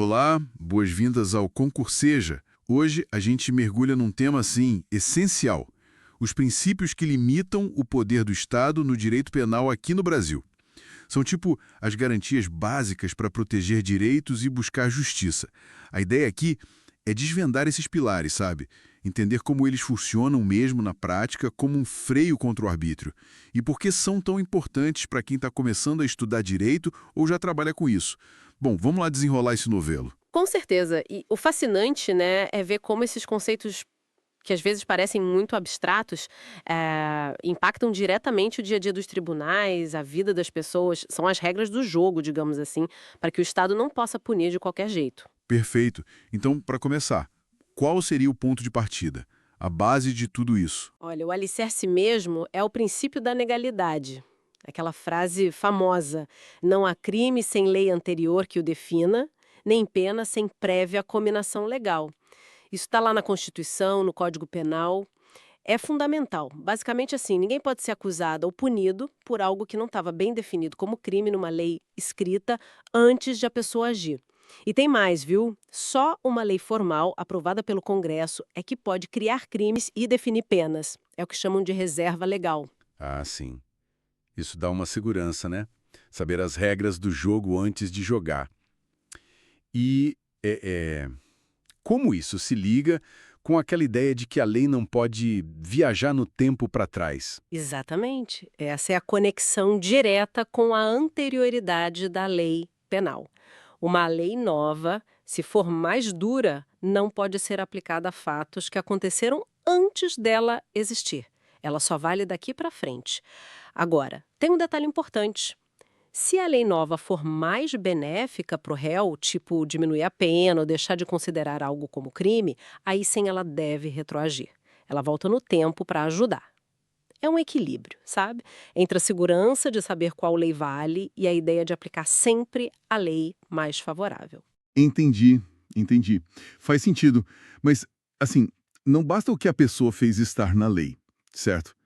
Olá, boas-vindas ao Concurseja. Hoje a gente mergulha num tema assim, essencial: os princípios que limitam o poder do Estado no direito penal aqui no Brasil. São tipo as garantias básicas para proteger direitos e buscar justiça. A ideia aqui é desvendar esses pilares, sabe? Entender como eles funcionam mesmo na prática como um freio contra o arbítrio. E por que são tão importantes para quem está começando a estudar direito ou já trabalha com isso. Bom, vamos lá desenrolar esse novelo. Com certeza. E o fascinante, né, é ver como esses conceitos que às vezes parecem muito abstratos, impactam diretamente o dia a dia dos tribunais, a vida das pessoas. São as regras do jogo, digamos assim, para que o Estado não possa punir de qualquer jeito. Perfeito. Então, para começar, qual seria o ponto de partida? A base de tudo isso? Olha, o alicerce mesmo é o princípio da legalidade. Aquela frase famosa: não há crime sem lei anterior que o defina, nem pena sem prévia cominação legal. Isso está lá na Constituição, no Código Penal. É fundamental. Basicamente assim, ninguém pode ser acusado ou punido por algo que não estava bem definido como crime numa lei escrita antes de a pessoa agir. E tem mais, viu? Só uma lei formal, aprovada pelo Congresso, é que pode criar crimes e definir penas. É o que chamam de reserva legal. Ah, sim. Isso dá uma segurança, né? Saber as regras do jogo antes de jogar. E como isso se liga com aquela ideia de que a lei não pode viajar no tempo para trás? Exatamente. Essa é a conexão direta com a anterioridade da lei penal. Uma lei nova, se for mais dura, não pode ser aplicada a fatos que aconteceram antes dela existir. Ela só vale daqui para frente. Agora, tem um detalhe importante. Se a lei nova for mais benéfica para o réu, tipo diminuir a pena ou deixar de considerar algo como crime, aí sim ela deve retroagir. Ela volta no tempo para ajudar. É um equilíbrio, sabe? Entre a segurança de saber qual lei vale e a ideia de aplicar sempre a lei mais favorável. Entendi, entendi. Faz sentido. Mas, assim, não basta o que a pessoa fez estar na lei, certo?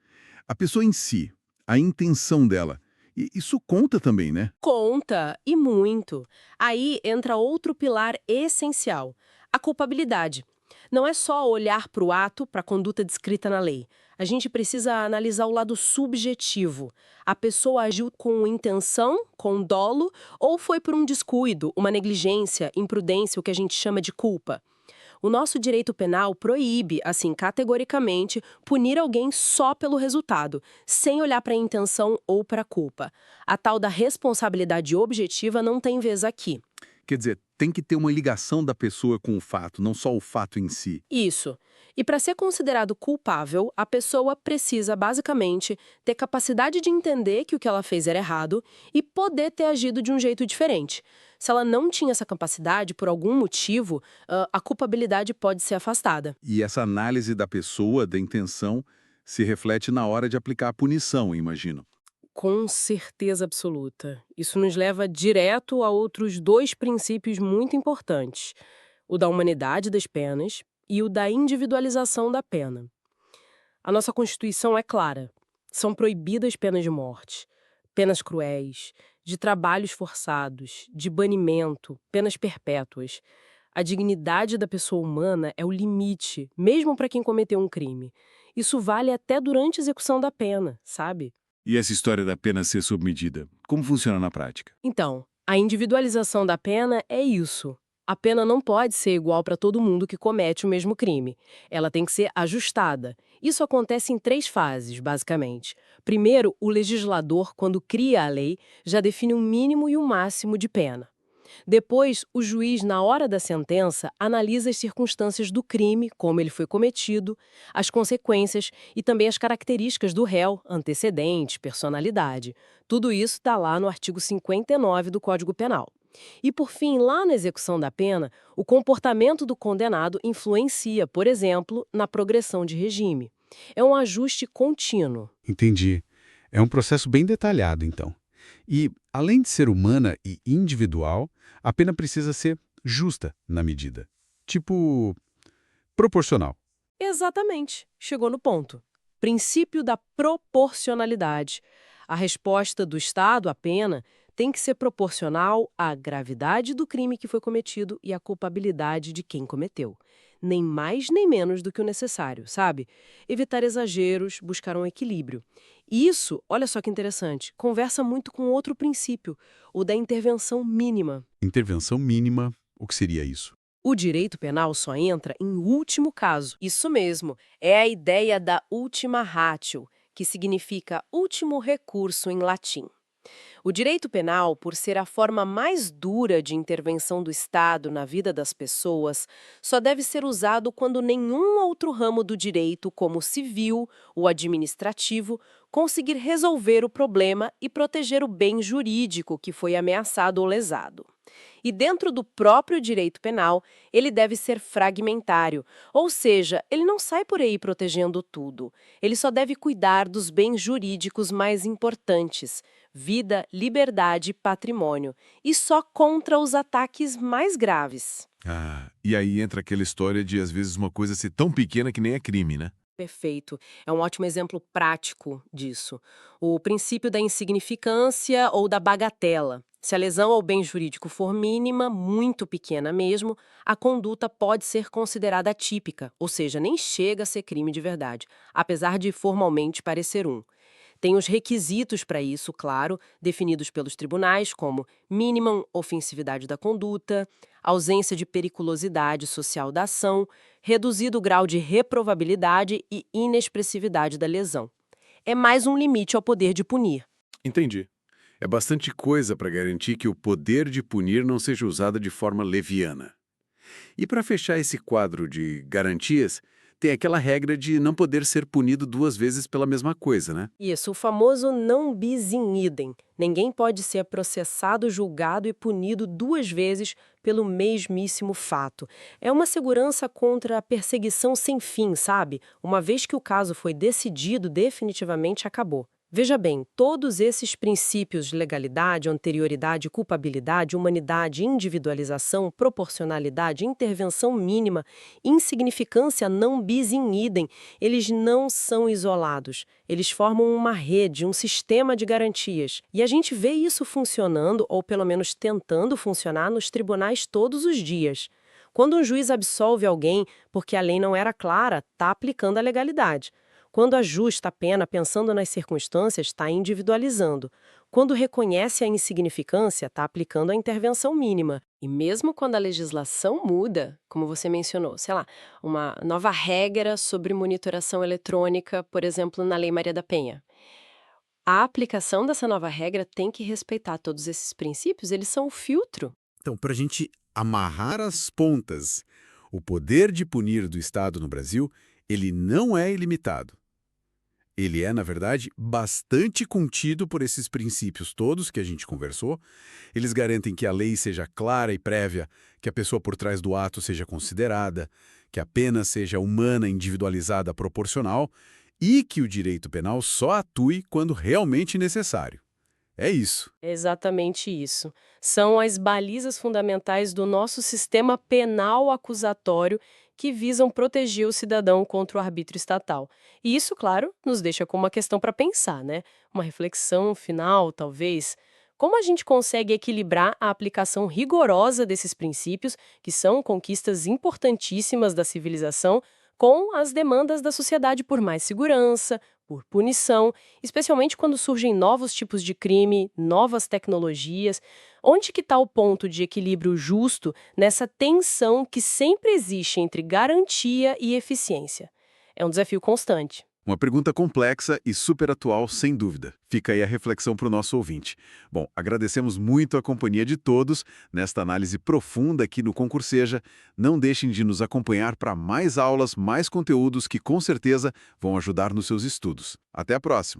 A pessoa em si, a intenção dela, isso conta também, né? Conta, e muito. Aí entra outro pilar essencial: a culpabilidade. Não é só olhar para o ato, para a conduta descrita na lei. A gente precisa analisar o lado subjetivo. A pessoa agiu com intenção, com dolo, ou foi por um descuido, uma negligência, imprudência, o que a gente chama de culpa. O nosso direito penal proíbe, assim, categoricamente, punir alguém só pelo resultado, sem olhar para a intenção ou para a culpa. A tal da responsabilidade objetiva não tem vez aqui. Quer dizer, tem que ter uma ligação da pessoa com o fato, não só o fato em si. Isso. E para ser considerado culpável, a pessoa precisa, basicamente, ter capacidade de entender que o que ela fez era errado e poder ter agido de um jeito diferente. Se ela não tinha essa capacidade, por algum motivo, a culpabilidade pode ser afastada. E essa análise da pessoa, da intenção, se reflete na hora de aplicar a punição, imagino. Com certeza absoluta. Isso nos leva direto a outros dois princípios muito importantes: o da humanidade das penas e o da individualização da pena. A nossa Constituição é clara. São proibidas penas de morte, penas cruéis, de trabalhos forçados, de banimento, penas perpétuas. A dignidade da pessoa humana é o limite, mesmo para quem cometeu um crime. Isso vale até durante a execução da pena, sabe? E essa história da pena ser submedida, como funciona na prática? Então, a individualização da pena é isso. A pena não pode ser igual para todo mundo que comete o mesmo crime. Ela tem que ser ajustada. Isso acontece em três fases, basicamente. Primeiro, o legislador, quando cria a lei, já define um mínimo e um máximo de pena. Depois, o juiz, na hora da sentença, analisa as circunstâncias do crime, como ele foi cometido, as consequências e também as características do réu, antecedentes, personalidade. Tudo isso está lá no artigo 59 do Código Penal. E, por fim, lá na execução da pena, o comportamento do condenado influencia, por exemplo, na progressão de regime. É um ajuste contínuo. Entendi. É um processo bem detalhado, então. E, além de ser humana e individual, a pena precisa ser justa na medida. Tipo, proporcional. Exatamente. Chegou no ponto. Princípio da proporcionalidade. A resposta do Estado à pena tem que ser proporcional à gravidade do crime que foi cometido e à culpabilidade de quem cometeu. Nem mais nem menos do que o necessário, sabe? Evitar exageros, buscar um equilíbrio. E isso, olha só que interessante, conversa muito com outro princípio, o da intervenção mínima. Intervenção mínima, o que seria isso? O direito penal só entra em último caso. Isso mesmo, é a ideia da ultima ratio, que significa último recurso em latim. O direito penal, por ser a forma mais dura de intervenção do Estado na vida das pessoas, só deve ser usado quando nenhum outro ramo do direito, como o civil, o administrativo, conseguir resolver o problema e proteger o bem jurídico que foi ameaçado ou lesado. E dentro do próprio direito penal, ele deve ser fragmentário, ou seja, ele não sai por aí protegendo tudo. Ele só deve cuidar dos bens jurídicos mais importantes, vida, liberdade e patrimônio, e só contra os ataques mais graves. Ah, e aí entra aquela história de, às vezes, uma coisa ser tão pequena que nem é crime, né? Perfeito. É um ótimo exemplo prático disso. O princípio da insignificância ou da bagatela. Se a lesão ao bem jurídico for mínima, muito pequena mesmo, a conduta pode ser considerada atípica, ou seja, nem chega a ser crime de verdade, apesar de formalmente parecer um. Tem os requisitos para isso, claro, definidos pelos tribunais, como mínima ofensividade da conduta, ausência de periculosidade social da ação, reduzido grau de reprovabilidade e inexpressividade da lesão. É mais um limite ao poder de punir. Entendi. É bastante coisa para garantir que o poder de punir não seja usado de forma leviana. E para fechar esse quadro de garantias, tem aquela regra de não poder ser punido duas vezes pela mesma coisa, né? Isso, o famoso non bis in idem. Ninguém pode ser processado, julgado e punido duas vezes pelo mesmíssimo fato. É uma segurança contra a perseguição sem fim, sabe? Uma vez que o caso foi decidido, definitivamente acabou. Veja bem, todos esses princípios de legalidade, anterioridade, culpabilidade, humanidade, individualização, proporcionalidade, intervenção mínima, insignificância non bis in idem, eles não são isolados. Eles formam uma rede, um sistema de garantias. E a gente vê isso funcionando, ou pelo menos tentando funcionar, nos tribunais todos os dias. Quando um juiz absolve alguém porque a lei não era clara, está aplicando a legalidade. Quando ajusta a pena pensando nas circunstâncias, está individualizando. Quando reconhece a insignificância, está aplicando a intervenção mínima. E mesmo quando a legislação muda, como você mencionou, sei lá, uma nova regra sobre monitoração eletrônica, por exemplo, na Lei Maria da Penha. A aplicação dessa nova regra tem que respeitar todos esses princípios, eles são o filtro. Então, para a gente amarrar as pontas, o poder de punir do Estado no Brasil, ele não é ilimitado. Ele é, na verdade, bastante contido por esses princípios todos que a gente conversou. Eles garantem que a lei seja clara e prévia, que a pessoa por trás do ato seja considerada, que a pena seja humana, individualizada, proporcional e que o direito penal só atue quando realmente necessário. É isso. É exatamente isso. São as balizas fundamentais do nosso sistema penal acusatório que visam proteger o cidadão contra o arbítrio estatal. E isso, claro, nos deixa com uma questão para pensar, né? Uma reflexão final, talvez. Como a gente consegue equilibrar a aplicação rigorosa desses princípios, que são conquistas importantíssimas da civilização, com as demandas da sociedade por mais segurança, por punição, especialmente quando surgem novos tipos de crime, novas tecnologias. Onde que está o ponto de equilíbrio justo nessa tensão que sempre existe entre garantia e eficiência? É um desafio constante. Uma pergunta complexa e super atual, sem dúvida. Fica aí a reflexão para o nosso ouvinte. Bom, agradecemos muito a companhia de todos nesta análise profunda aqui no Concurseja. Não deixem de nos acompanhar para mais aulas, mais conteúdos que com certeza vão ajudar nos seus estudos. Até a próxima!